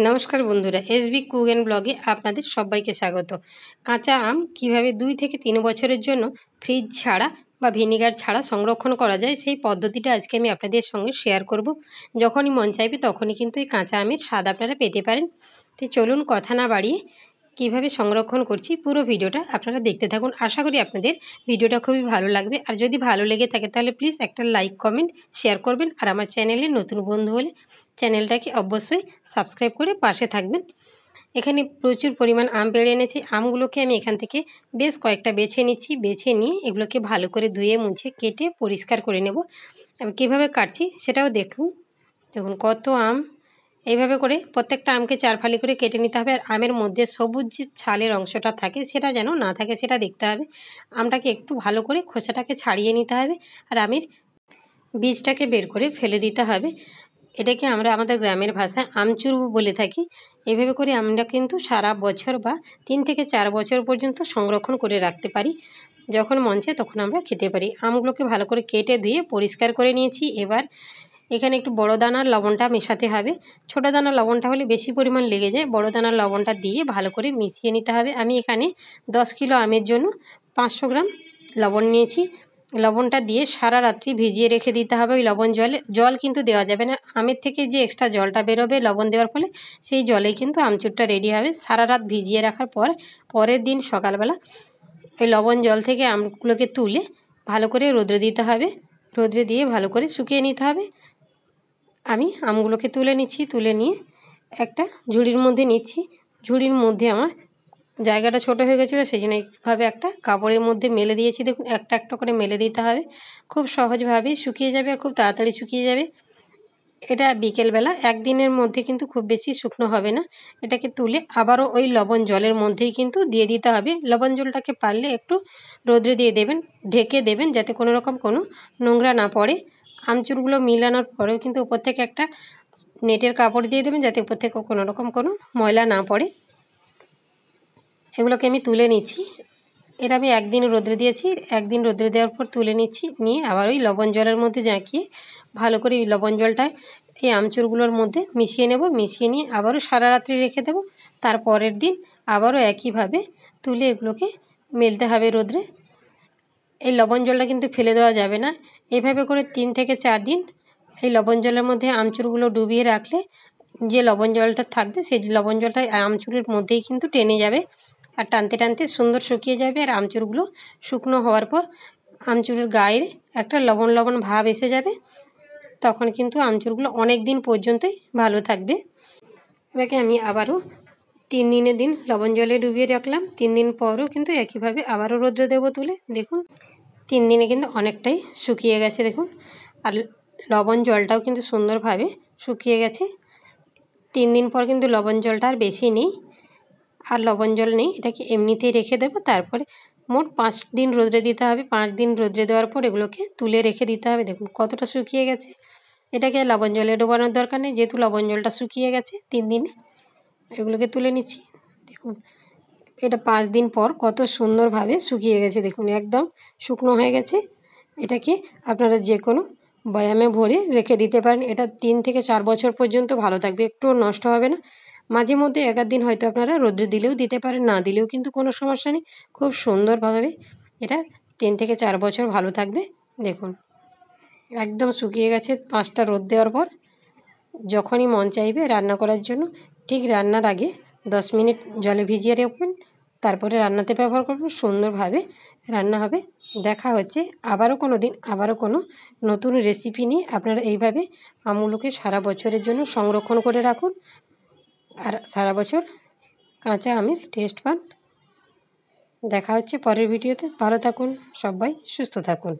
নমস্কার বন্ধুরা, SB cook and ব্লগে আপনাদের সবাইকে স্বাগত। কাঁচা আম কিভাবে 2 থেকে 3 বছরের জন্য ফ্রিজ ছাড়া বা ভিনিগার ছাড়া সংরক্ষণ করা যায় সেই পদ্ধতিটা আজকে আমি আপনাদের সঙ্গে শেয়ার করব। যখনই মন চাইবে তখনই কিন্তু এই কাঁচা আমের স্বাদ আপনারা পেতে পারেন। তো চলুন কথা না বাড়িয়ে কীভাবে সংরক্ষণ করছি পুরো ভিডিওটা আপনারা দেখতে থাকুন। আশা করি আপনাদের ভিডিওটা খুবই ভালো লাগবে। আর যদি ভালো লেগে থাকে তাহলে প্লিজ একটা লাইক কমেন্ট শেয়ার করবেন। আর আমার চ্যানেলে নতুন বন্ধু হলে চ্যানেলটাকে অবশ্যই সাবস্ক্রাইব করে পাশে থাকবেন। এখানে প্রচুর পরিমাণ আম পেড়ে এনেছি। আমগুলোকে আমি এখান থেকে বেশ কয়েকটা বেছে নিচ্ছি। বেছে নিয়ে এগুলোকে ভালো করে ধুয়ে মুছে কেটে পরিষ্কার করে নেব। আমি কীভাবে কাটছি সেটাও দেখুন। দেখুন কত আম, এইভাবে করে প্রত্যেকটা আমকে 4 ফালি করে কেটে নিতে হবে। আর আমের মধ্যে সবুজ যে ছালের অংশটা থাকে সেটা যেন না থাকে সেটা দেখতে হবে। আমটাকে একটু ভালো করে খোসাটাকে ছাড়িয়ে নিতে হবে আর আমের বীজটাকে বের করে ফেলে দিতে হবে। এটাকে আমরা আমাদের গ্রামের ভাষায় আমচুর বলে থাকি। এভাবে করে আমরা কিন্তু সারা বছর বা 3 থেকে 4 বছর পর্যন্ত সংরক্ষণ করে রাখতে পারি। যখন মন চায় তখন আমরা খেতে পারি। আমগুলোকে ভালো করে কেটে ধুয়ে পরিষ্কার করে নিয়েছি। এবার এখানে একটু বড় দানার লবণটা মেশাতে হবে। ছোটো দানার লবণটা হলে বেশি পরিমাণ লেগে যায়। বড় দানার লবণটা দিয়ে ভালো করে মিশিয়ে নিতে হবে। আমি এখানে 10 কিলো আমের জন্য 500 গ্রাম লবণ নিয়েছি। লবণটা দিয়ে সারা রাত্রি ভিজিয়ে রেখে দিতে হবে। ওই লবণ জল কিন্তু দেওয়া যাবে না। আমের থেকে যে এক্সট্রা জলটা বেরোবে লবণ দেওয়ার ফলে সেই জলেই কিন্তু আমচুরটা রেডি হবে। সারা রাত ভিজিয়ে রাখার পর পরের দিন সকালবেলা ওই লবণ জল থেকে আমগুলোকে তুলে ভালো করে রোদ্রে দিতে হবে। রোদ্রে দিয়ে ভালো করে শুকিয়ে নিতে হবে। আমি আমগুলোকে তুলে নিচ্ছি। তুলে নিয়ে একটা ঝুড়ির মধ্যে নিচ্ছি। ঝুড়ির মধ্যে আমার জায়গাটা ছোট হয়ে গেছিলো, সেই জন্য এইভাবে একটা কাপড়ের মধ্যে মেলে দিয়েছি। দেখুন একটা একটা করে মেলে দিতে হবে। খুব সহজভাবেই শুকিয়ে যাবে আর খুব তাড়াতাড়ি শুকিয়ে যাবে। এটা বিকেলবেলা একদিনের মধ্যে কিন্তু খুব বেশি শুকনো হবে না। এটাকে তুলে আবারও ওই লবণ জলের মধ্যেই কিন্তু দিয়ে দিতে হবে। লবণ জলটাকে পারলে একটু রোদ্রে দিয়ে দেবেন, ঢেকে দেবেন যাতে কোনো রকম কোনো নোংরা না পড়ে। আমচুরগুলো মিলানোর পরেও কিন্তু উপর থেকে একটা নেটের কাপড় দিয়ে দেবেন যাতে উপর থেকে কোনো রকম কোনো ময়লা না পড়ে। এগুলোকে আমি তুলে নিচ্ছি। এটা আমি একদিন রোদ্রে দিয়েছি। একদিন রোদ্রে দেওয়ার পর তুলে নিচ্ছি। নিয়ে আবার ওই লবণ জলের মধ্যে জাঁকিয়ে ভালো করে এই লবণ জলটা এই আমচুরগুলোর মধ্যে মিশিয়ে নেব। মিশিয়ে নিয়ে আবারও সারা রাত্রি রেখে দেবো। তার পরের দিন আবারও একইভাবে তুলে এগুলোকে মেলতে হবে রোদ্রে। এই লবণ জলটা কিন্তু ফেলে দেওয়া যাবে না। এইভাবে করে 3 থেকে 4 দিন এই লবণ জলের মধ্যে আমচুরগুলো ডুবিয়ে রাখলে যে লবণ জলটা থাকবে সেই লবণ জলটা আমচুরের মধ্যেই কিন্তু টেনে যাবে। আর টানতে টানতে সুন্দর শুকিয়ে যাবে। আর আমচুরগুলো শুকনো হওয়ার পর আমচুরের গায়ে একটা লবণ লবণ ভাব এসে যাবে। তখন কিন্তু আমচুরগুলো অনেক দিন পর্যন্তই ভালো থাকবে। এটাকে আমি আবারও 3 দিনের দিন লবণ জলে ডুবিয়ে রাখলাম। 3 দিন পরও কিন্তু একইভাবে আবারও রোদ্রে দেবো তুলে। দেখুন 3 দিনে কিন্তু অনেকটাই শুকিয়ে গেছে দেখুন। আর লবণ জলটাও কিন্তু সুন্দরভাবে শুকিয়ে গেছে। 3 দিন পর কিন্তু লবণ জলটা আর বেশি নেই। আর লবণ জল নেই, এটাকে এমনিতেই রেখে দেবো। তারপরে মোট 5 দিন রোদ্রে দিতে হবে। 5 দিন রোদ্রে দেওয়ার পর এগুলোকে তুলে রেখে দিতে হবে। দেখুন কতটা শুকিয়ে গেছে। এটাকে লবণ জলে ডোবানোর দরকার নেই, যেহেতু লবণ জলটা শুকিয়ে গেছে 3 দিনে। এগুলোকে তুলে নিচ্ছি। দেখুন এটা 5 দিন পর কত সুন্দরভাবে শুকিয়ে গেছে। দেখুন একদম শুকনো হয়ে গেছে। এটাকে আপনারা যে কোনো বয়ামে ভরে রেখে দিতে পারেন। এটা 3 থেকে 4 বছর পর্যন্ত ভালো থাকবে, একটুও নষ্ট হবে না। মাঝে মধ্যে 1 আধ দিন হয়তো আপনারা রোদ্রে দিলেও দিতে পারেন, না দিলেও কিন্তু কোনো সমস্যা নেই। খুব সুন্দরভাবে এটা 3 থেকে 4 বছর ভালো থাকবে। দেখুন একদম শুকিয়ে গেছে 5টা রোদ দেওয়ার পর। যখনই মন চাইবে রান্না করার জন্য ঠিক রান্নার আগে 10 মিনিট জলে ভিজিয়ে রাখবেন, তারপরে রান্নাতে ব্যবহার করবেন। সুন্দরভাবে রান্না হবে। দেখা হচ্ছে আবারও কোনো দিন আবারও কোনো নতুন রেসিপি নিয়ে। আপনারা এইভাবে আমগুলোকে সারা বছরের জন্য সংরক্ষণ করে রাখুন আর সারা বছর কাঁচা আমের টেস্ট পান। দেখা হচ্ছে পরের ভিডিওতে। ভালো থাকুন সবাই, সুস্থ থাকুন।